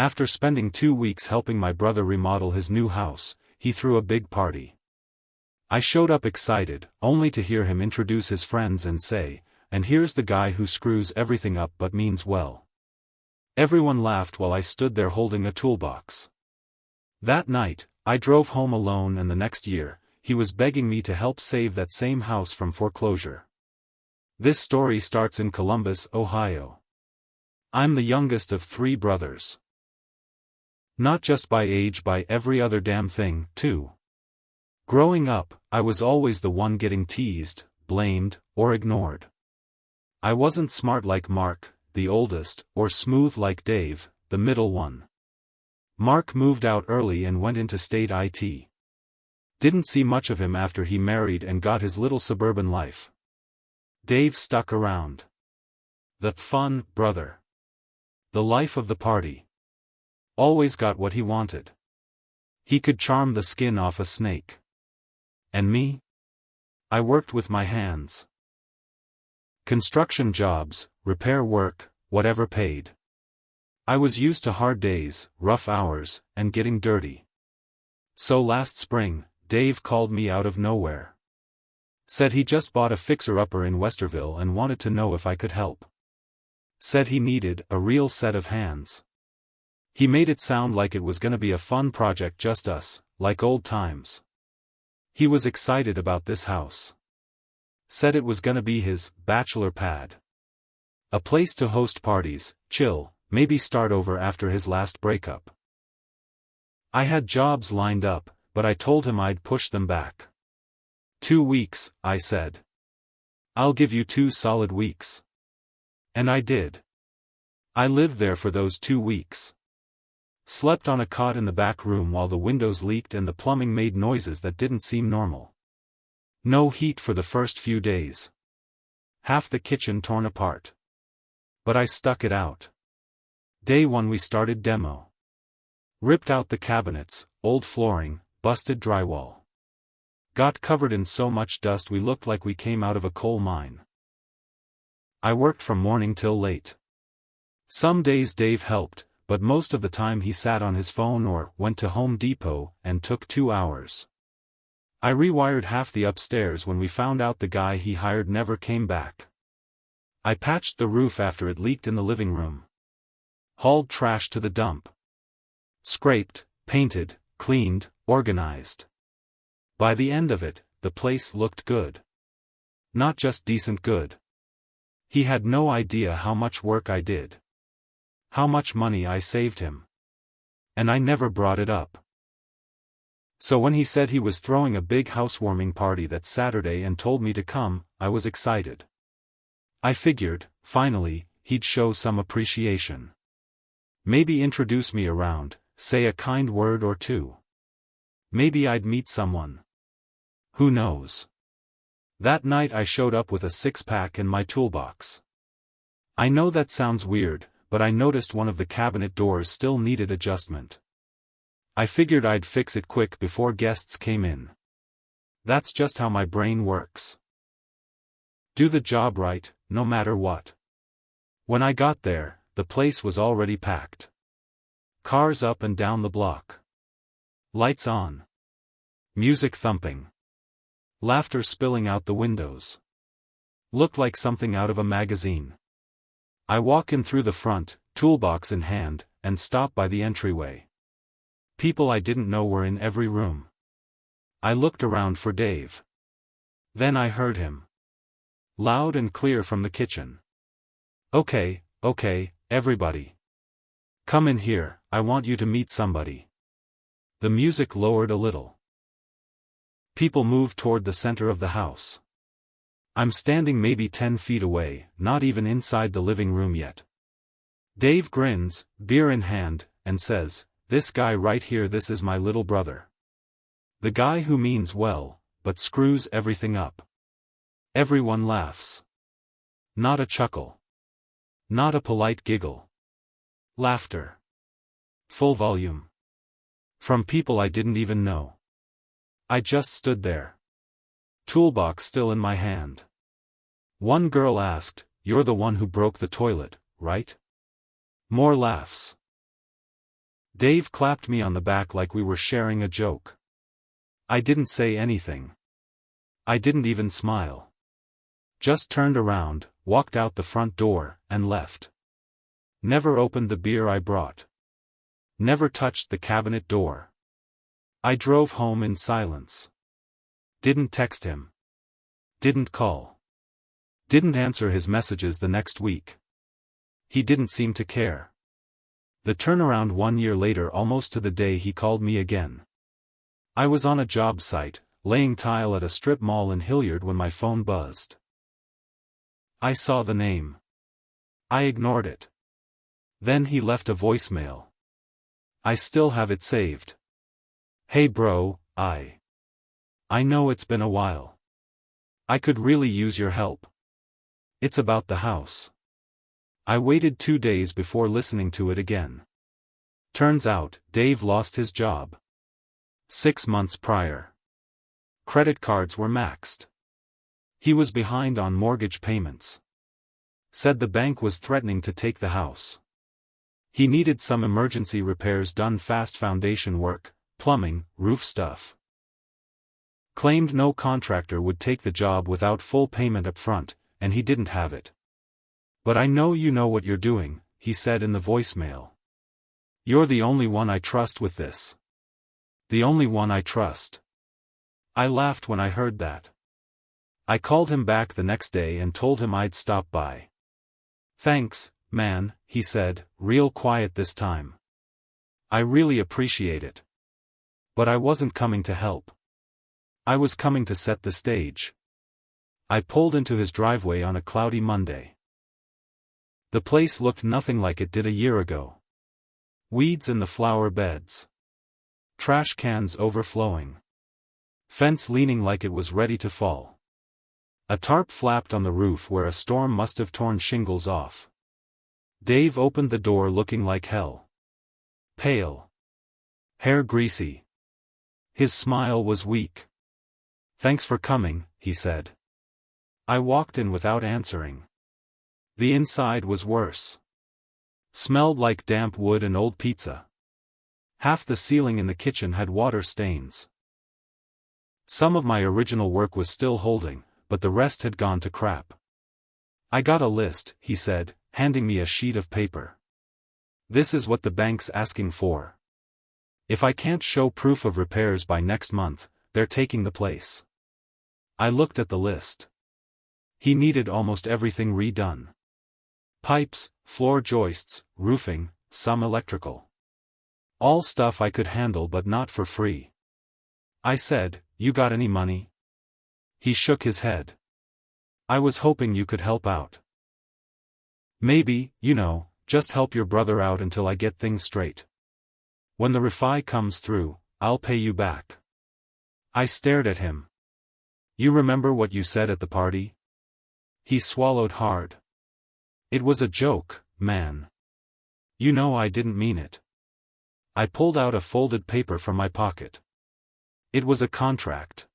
After spending 2 weeks helping my brother remodel his new house, he threw a big party. I showed up excited, only to hear him introduce his friends and say, "And here's the guy who screws everything up but means well." Everyone laughed while I stood there holding a toolbox. That night, I drove home alone, and the next year, he was begging me to help save that same house from foreclosure. This story starts in Columbus, Ohio. I'm the youngest of 3 brothers. Not just by age, by every other damn thing, too. Growing up, I was always the one getting teased, blamed, or ignored. I wasn't smart like Mark, the oldest, or smooth like Dave, the middle one. Mark moved out early and went into state IT. Didn't see much of him after he married and got his little suburban life. Dave stuck around. The fun brother. The life of the party. Always got what he wanted. He could charm the skin off a snake. And me? I worked with my hands. Construction jobs, repair work, whatever paid. I was used to hard days, rough hours, and getting dirty. So last spring, Dave called me out of nowhere. Said he just bought a fixer-upper in Westerville and wanted to know if I could help. Said he needed a real set of hands. He made it sound like it was gonna be a fun project, just us, like old times. He was excited about this house. Said it was gonna be his bachelor pad. A place to host parties, chill, maybe start over after his last breakup. I had jobs lined up, but I told him I'd push them back. 2 weeks, I said. I'll give you 2 solid weeks. And I did. I lived there for those 2 weeks. Slept on a cot in the back room while the windows leaked and the plumbing made noises that didn't seem normal. No heat for the first few days. Half the kitchen torn apart. But I stuck it out. Day 1 we started demo. Ripped out the cabinets, old flooring, busted drywall. Got covered in so much dust we looked like we came out of a coal mine. I worked from morning till late. Some days Dave helped, but most of the time he sat on his phone or went to Home Depot and took 2 hours. I rewired half the upstairs when we found out the guy he hired never came back. I patched the roof after it leaked in the living room. Hauled trash to the dump. Scraped, painted, cleaned, organized. By the end of it, the place looked good. Not just decent good. He had no idea how much work I did. How much money I saved him. And I never brought it up. So when he said he was throwing a big housewarming party that Saturday and told me to come, I was excited. I figured, finally, he'd show some appreciation. Maybe introduce me around, say a kind word or 2. Maybe I'd meet someone. Who knows? That night I showed up with a 6-pack and my toolbox. I know that sounds weird, but I noticed one of the cabinet doors still needed adjustment. I figured I'd fix it quick before guests came in. That's just how my brain works. Do the job right, no matter what. When I got there, the place was already packed. Cars up and down the block. Lights on. Music thumping. Laughter spilling out the windows. Looked like something out of a magazine. I walk in through the front, toolbox in hand, and stop by the entryway. People I didn't know were in every room. I looked around for Dave. Then I heard him. Loud and clear from the kitchen. Okay, everybody. Come in here, I want you to meet somebody. The music lowered a little. People moved toward the center of the house. I'm standing maybe 10 feet away, not even inside the living room yet. Dave grins, beer in hand, and says, "This guy right here, this is my little brother. The guy who means well, but screws everything up." Everyone laughs. Not a chuckle. Not a polite giggle. Laughter. Full volume. From people I didn't even know. I just stood there. Toolbox still in my hand. One girl asked, "You're the one who broke the toilet, right?" More laughs. Dave clapped me on the back like we were sharing a joke. I didn't say anything. I didn't even smile. Just turned around, walked out the front door, and left. Never opened the beer I brought. Never touched the cabinet door. I drove home in silence. Didn't text him. Didn't call. Didn't answer his messages the next week. He didn't seem to care. The turnaround 1 year later, almost to the day, he called me again. I was on a job site, laying tile at a strip mall in Hilliard when my phone buzzed. I saw the name. I ignored it. Then he left a voicemail. I still have it saved. Hey bro, I know it's been a while. I could really use your help. It's about the house. I waited 2 days before listening to it again. Turns out, Dave lost his job. 6 months prior. Credit cards were maxed. He was behind on mortgage payments. Said the bank was threatening to take the house. He needed some emergency repairs done fast, foundation work, plumbing, roof stuff. Claimed no contractor would take the job without full payment up front, and he didn't have it. But I know you know what you're doing, he said in the voicemail. You're the only one I trust with this. The only one I trust. I laughed when I heard that. I called him back the next day and told him I'd stop by. Thanks, man, he said, real quiet this time. I really appreciate it. But I wasn't coming to help. I was coming to set the stage. I pulled into his driveway on a cloudy Monday. The place looked nothing like it did a year ago. Weeds in the flower beds. Trash cans overflowing. Fence leaning like it was ready to fall. A tarp flapped on the roof where a storm must have torn shingles off. Dave opened the door looking like hell. Pale. Hair greasy. His smile was weak. Thanks for coming, he said. I walked in without answering. The inside was worse. Smelled like damp wood and old pizza. Half the ceiling in the kitchen had water stains. Some of my original work was still holding, but the rest had gone to crap. I got a list, he said, handing me a sheet of paper. This is what the bank's asking for. If I can't show proof of repairs by next month, they're taking the place. I looked at the list. He needed almost everything redone. Pipes, floor joists, roofing, some electrical. All stuff I could handle but not for free. I said, you got any money? He shook his head. I was hoping you could help out. Maybe, just help your brother out until I get things straight. When the refi comes through, I'll pay you back. I stared at him. You remember what you said at the party? He swallowed hard. It was a joke, man. You know I didn't mean it. I pulled out a folded paper from my pocket. It was a contract.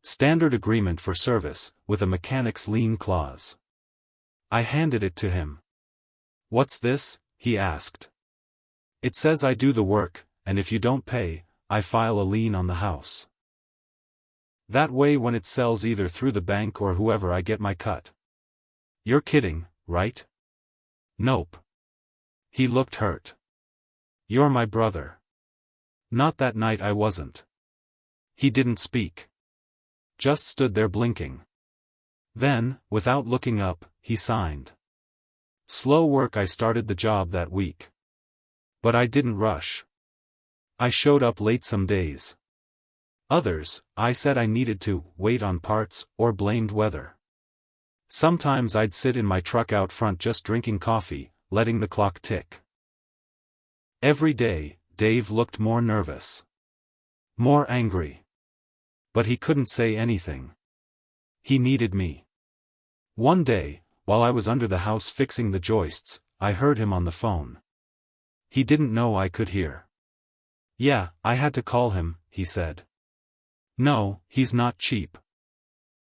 Standard agreement for service, with a mechanic's lien clause. I handed it to him. What's this? He asked. It says I do the work, and if you don't pay, I file a lien on the house. That way when it sells either through the bank or whoever I get my cut. You're kidding, right? Nope. He looked hurt. You're my brother. Not that night I wasn't. He didn't speak. Just stood there blinking. Then, without looking up, he signed. Slow work. I started the job that week. But I didn't rush. I showed up late some days. Others, I said I needed to wait on parts, or blamed weather. Sometimes I'd sit in my truck out front just drinking coffee, letting the clock tick. Every day, Dave looked more nervous. More angry. But he couldn't say anything. He needed me. One day, while I was under the house fixing the joists, I heard him on the phone. He didn't know I could hear. Yeah, I had to call him, he said. No, he's not cheap.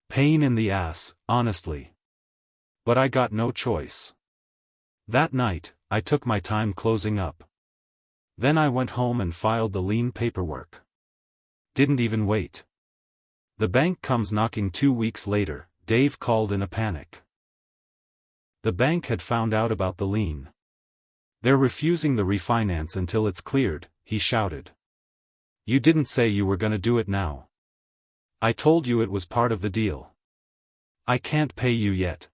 Pain in the ass, honestly. But I got no choice. That night, I took my time closing up. Then I went home and filed the lien paperwork. Didn't even wait. The bank comes knocking 2 weeks later. Dave called in a panic. The bank had found out about the lien. They're refusing the refinance until it's cleared, he shouted. You didn't say you were gonna do it now. I told you it was part of the deal. I can't pay you yet.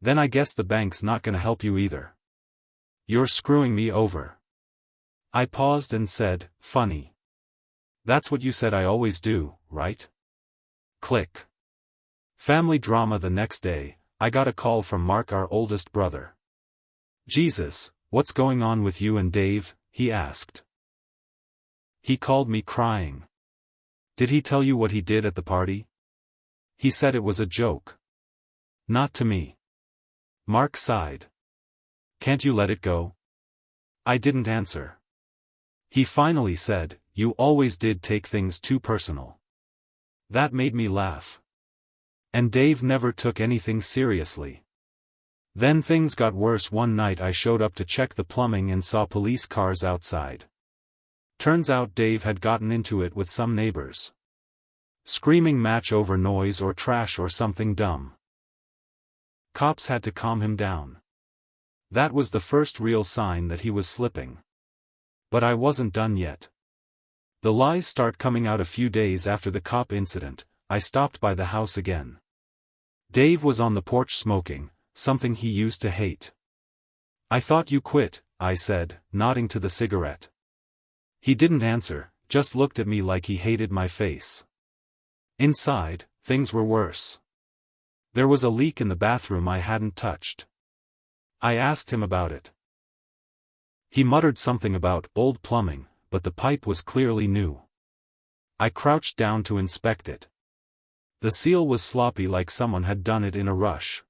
Then I guess the bank's not gonna help you either. You're screwing me over. I paused and said, funny. That's what you said I always do, right? Click. Family drama. The next day, I got a call from Mark, our oldest brother. Jesus, what's going on with you and Dave? He asked. He called me crying. Did he tell you what he did at the party? He said it was a joke. Not to me. Mark sighed. Can't you let it go? I didn't answer. He finally said, you always did take things too personal. That made me laugh. And Dave never took anything seriously. Then things got worse. One night I showed up to check the plumbing and saw police cars outside. Turns out Dave had gotten into it with some neighbors. Screaming match over noise or trash or something dumb. Cops had to calm him down. That was the first real sign that he was slipping. But I wasn't done yet. The lies start coming out. A few days after the cop incident, I stopped by the house again. Dave was on the porch smoking, something he used to hate. I thought you quit, I said, nodding to the cigarette. He didn't answer, just looked at me like he hated my face. Inside, things were worse. There was a leak in the bathroom I hadn't touched. I asked him about it. He muttered something about old plumbing, but the pipe was clearly new. I crouched down to inspect it. The seal was sloppy, like someone had done it in a rush.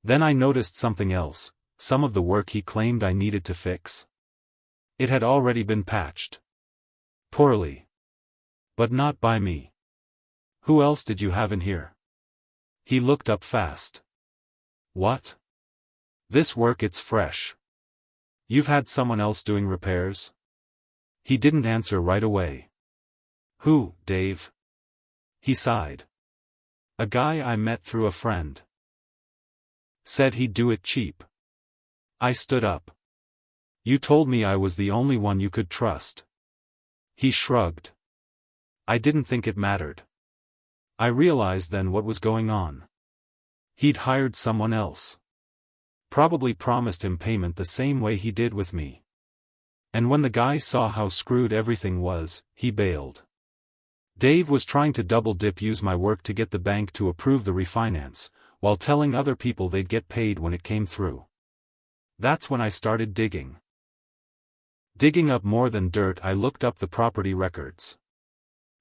Then I noticed something else, some of the work he claimed I needed to fix. It had already been patched. Poorly. But not by me. Who else did you have in here? He looked up fast. What? This work, it's fresh. You've had someone else doing repairs? He didn't answer right away. Who, Dave? He sighed. A guy I met through a friend. Said he'd do it cheap. I stood up. You told me I was the only one you could trust. He shrugged. I didn't think it mattered. I realized then what was going on. He'd hired someone else. Probably promised him payment the same way he did with me. And when the guy saw how screwed everything was, he bailed. Dave was trying to double dip, use my work to get the bank to approve the refinance, while telling other people they'd get paid when it came through. That's when I started digging. Digging up more than dirt, I looked up the property records.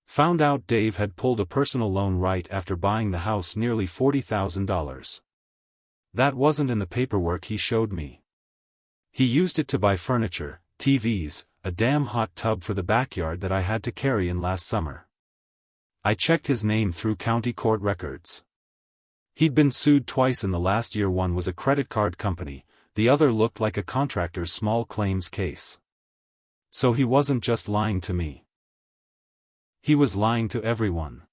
Found out Dave had pulled a personal loan right after buying the house, nearly $40,000. That wasn't in the paperwork he showed me. He used it to buy furniture, TVs, a damn hot tub for the backyard that I had to carry in last summer. I checked his name through county court records. He'd been sued twice in the last year. One was a credit card company, the other looked like a contractor's small claims case. So he wasn't just lying to me. He was lying to everyone.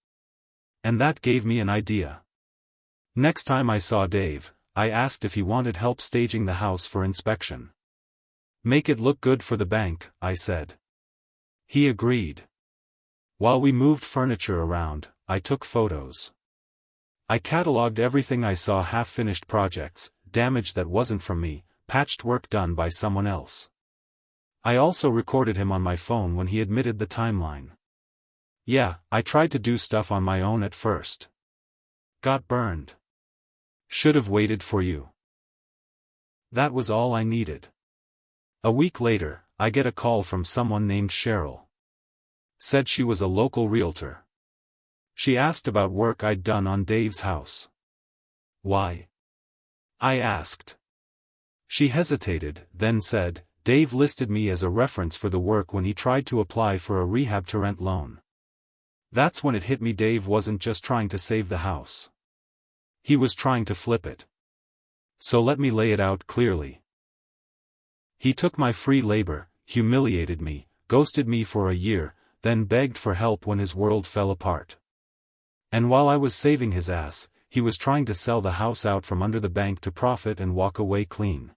And that gave me an idea. Next time I saw Dave, I asked if he wanted help staging the house for inspection. Make it look good for the bank, I said. He agreed. While we moved furniture around, I took photos. I cataloged everything I saw: half-finished projects, damage that wasn't from me, patched work done by someone else. I also recorded him on my phone when he admitted the timeline. Yeah, I tried to do stuff on my own at first. Got burned. Should've waited for you. That was all I needed. A week later, I get a call from someone named Cheryl. Said she was a local realtor. She asked about work I'd done on Dave's house. Why? I asked. She hesitated, then said, Dave listed me as a reference for the work when he tried to apply for a rehab-to-rent loan. That's when it hit me: Dave wasn't just trying to save the house. He was trying to flip it. So let me lay it out clearly. He took my free labor, humiliated me, ghosted me for a year, then begged for help when his world fell apart. And while I was saving his ass, he was trying to sell the house out from under the bank to profit and walk away clean.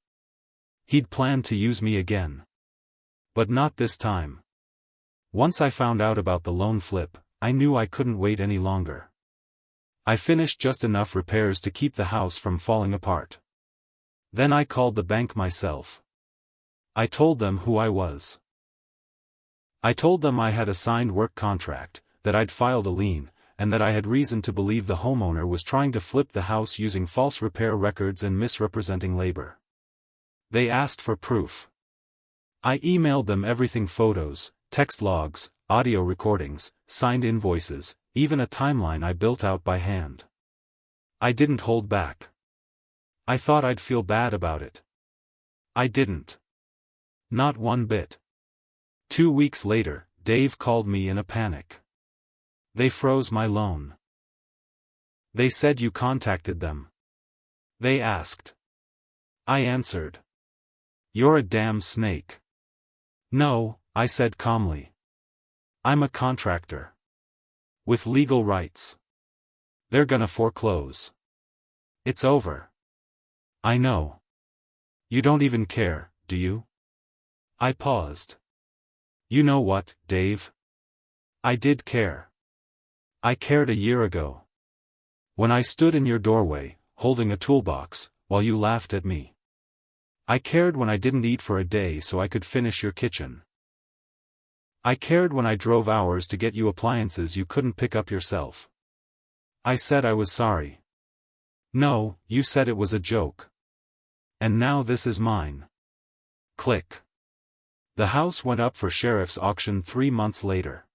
He'd planned to use me again. But not this time. Once I found out about the loan flip, I knew I couldn't wait any longer. I finished just enough repairs to keep the house from falling apart. Then I called the bank myself. I told them who I was. I told them I had a signed work contract, that I'd filed a lien, and that I had reason to believe the homeowner was trying to flip the house using false repair records and misrepresenting labor. They asked for proof. I emailed them everything: photos, text logs, audio recordings, signed invoices, even a timeline I built out by hand. I didn't hold back. I thought I'd feel bad about it. I didn't. Not one bit. 2 weeks later, Dave called me in a panic. They froze my loan. They said you contacted them. They asked. I answered. You're a damn snake. No, I said calmly. I'm a contractor. With legal rights. They're gonna foreclose. It's over. I know. You don't even care, do you? I paused. You know what, Dave? I did care. I cared a year ago. When I stood in your doorway, holding a toolbox, while you laughed at me. I cared when I didn't eat for a day so I could finish your kitchen. I cared when I drove hours to get you appliances you couldn't pick up yourself. I said I was sorry. No, you said it was a joke. And now this is mine. Click. The house went up for sheriff's auction 3 months later.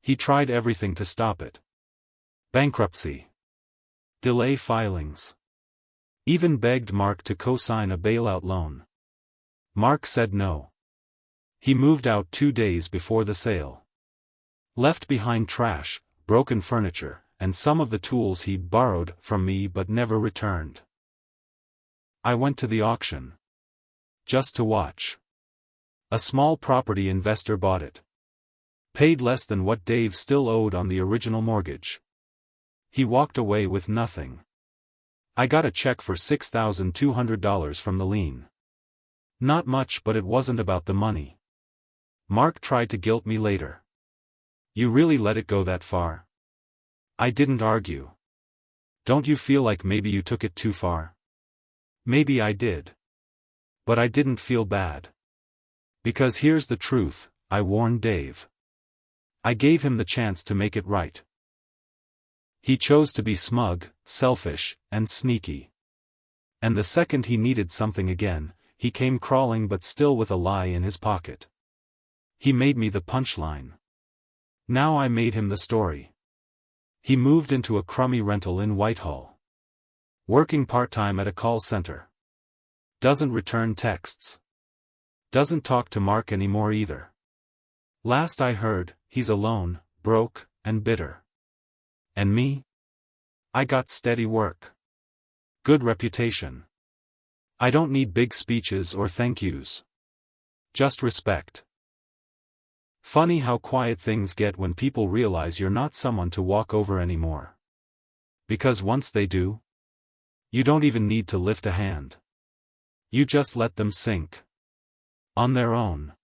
He tried everything to stop it. Bankruptcy. Delay filings. Even begged Mark to co-sign a bailout loan. Mark said no. He moved out 2 days before the sale. Left behind trash, broken furniture, and some of the tools he'd borrowed from me but never returned. I went to the auction. Just to watch. A small property investor bought it. Paid less than what Dave still owed on the original mortgage. He walked away with nothing. I got a check for $6,200 from the lien. Not much, but it wasn't about the money. Mark tried to guilt me later. You really let it go that far? I didn't argue. Don't you feel like maybe you took it too far? Maybe I did. But I didn't feel bad. Because here's the truth, I warned Dave. I gave him the chance to make it right. He chose to be smug, selfish, and sneaky. And the second he needed something again, he came crawling but still with a lie in his pocket. He made me the punchline. Now I made him the story. He moved into a crummy rental in Whitehall. Working part-time at a call center. Doesn't return texts. Doesn't talk to Mark anymore either. Last I heard, he's alone, broke, and bitter. And me? I got steady work. Good reputation. I don't need big speeches or thank yous. Just respect. Funny how quiet things get when people realize you're not someone to walk over anymore. Because once they do, you don't even need to lift a hand. You just let them sink. On their own.